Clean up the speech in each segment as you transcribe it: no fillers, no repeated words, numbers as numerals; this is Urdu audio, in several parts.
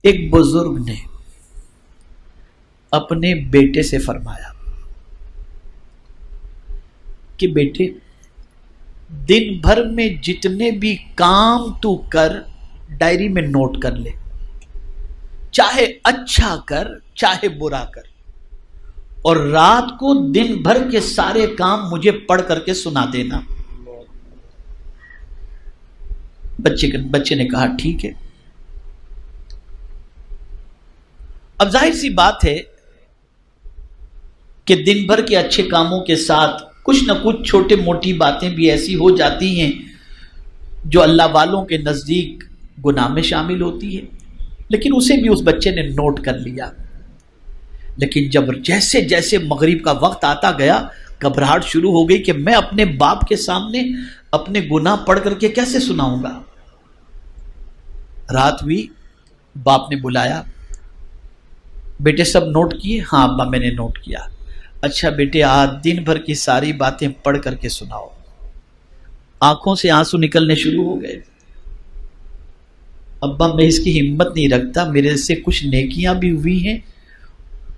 ایک بزرگ نے اپنے بیٹے سے فرمایا کہ بیٹے دن بھر میں جتنے بھی کام تو کر ڈائری میں نوٹ کر لے، چاہے اچھا کر چاہے برا کر، اور رات کو دن بھر کے سارے کام مجھے پڑھ کر کے سنا دینا۔ بچے نے کہا ٹھیک ہے۔ اب ظاہر سی بات ہے کہ دن بھر کے اچھے کاموں کے ساتھ کچھ نہ کچھ چھوٹے موٹی باتیں بھی ایسی ہو جاتی ہیں جو اللہ والوں کے نزدیک گناہ میں شامل ہوتی ہے، لیکن اسے بھی اس بچے نے نوٹ کر لیا۔ لیکن جب جیسے جیسے مغرب کا وقت آتا گیا، گھبراہٹ شروع ہو گئی کہ میں اپنے باپ کے سامنے اپنے گناہ پڑھ کر کے کیسے سناؤں گا۔ رات ہوئی، باپ نے بلایا، بیٹے سب نوٹ کیے؟ ہاں ابا میں نے نوٹ کیا۔ اچھا بیٹے آج دن بھر کی ساری باتیں پڑھ کر کے سناؤ۔ آنکھوں سے آنسو نکلنے شروع ہو گئے۔ ابا میں اس کی ہمت نہیں رکھتا، میرے سے کچھ نیکیاں بھی ہوئی ہیں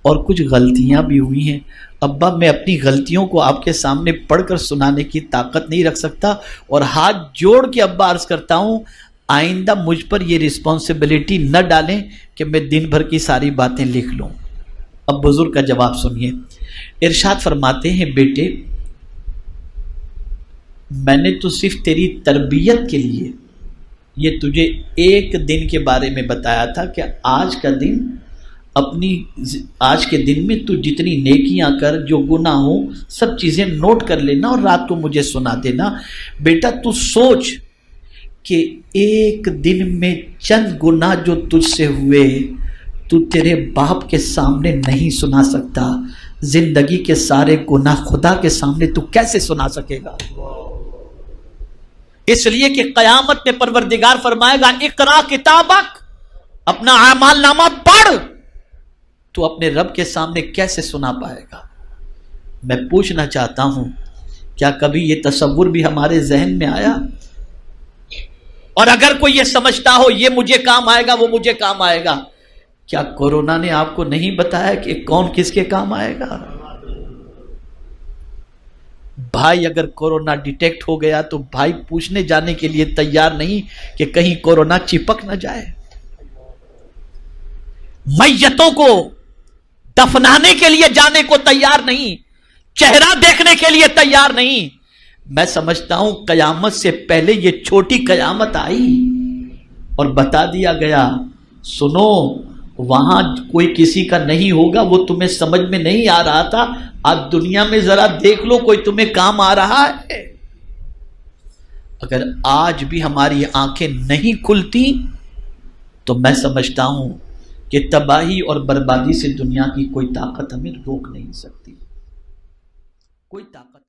اور کچھ غلطیاں بھی ہوئی ہیں۔ ابا میں اپنی غلطیوں کو آپ کے سامنے پڑھ کر سنانے کی طاقت نہیں رکھ سکتا، اور ہاتھ جوڑ کے ابا عرض کرتا ہوں آئندہ مجھ پر یہ رسپانسبلٹی نہ ڈالیں کہ میں دن بھر کی ساری باتیں لکھ لوں۔ اب بزرگ کا جواب سنیے، ارشاد فرماتے ہیں بیٹے میں نے تو صرف تیری تربیت کے لیے یہ تجھے ایک دن کے بارے میں بتایا تھا کہ آج کے دن میں تو جتنی نیکیاں کر، جو گناہ ہو سب چیزیں نوٹ کر لینا اور رات کو مجھے سنا دینا۔ بیٹا تو سوچ کہ ایک دن میں چند گناہ جو تجھ سے ہوئے تو تیرے باپ کے سامنے نہیں سنا سکتا، زندگی کے سارے گناہ خدا کے سامنے تو کیسے سنا سکے گا؟ اس لیے کہ قیامت میں پروردگار فرمائے گا اقرا کتابک، اپنا اعمال نامہ پڑھ، تو اپنے رب کے سامنے کیسے سنا پائے گا؟ میں پوچھنا چاہتا ہوں کیا کبھی یہ تصور بھی ہمارے ذہن میں آیا؟ اور اگر کوئی یہ سمجھتا ہو یہ مجھے کام آئے گا وہ مجھے کام آئے گا، کیا کورونا نے آپ کو نہیں بتایا کہ کون کس کے کام آئے گا؟ بھائی اگر کورونا ڈیٹیکٹ ہو گیا تو بھائی پوچھنے جانے کے لیے تیار نہیں کہ کہیں کورونا چپک نہ جائے، میتوں کو دفنانے کے لیے جانے کو تیار نہیں، چہرہ دیکھنے کے لیے تیار نہیں۔ میں سمجھتا ہوں قیامت سے پہلے یہ چھوٹی قیامت آئی اور بتا دیا گیا سنو وہاں کوئی کسی کا نہیں ہوگا، وہ تمہیں سمجھ میں نہیں آ رہا تھا، آج دنیا میں ذرا دیکھ لو کوئی تمہیں کام آ رہا ہے۔ اگر آج بھی ہماری آنکھیں نہیں کھلتی تو میں سمجھتا ہوں کہ تباہی اور بربادی سے دنیا کی کوئی طاقت ہمیں روک نہیں سکتی، کوئی طاقت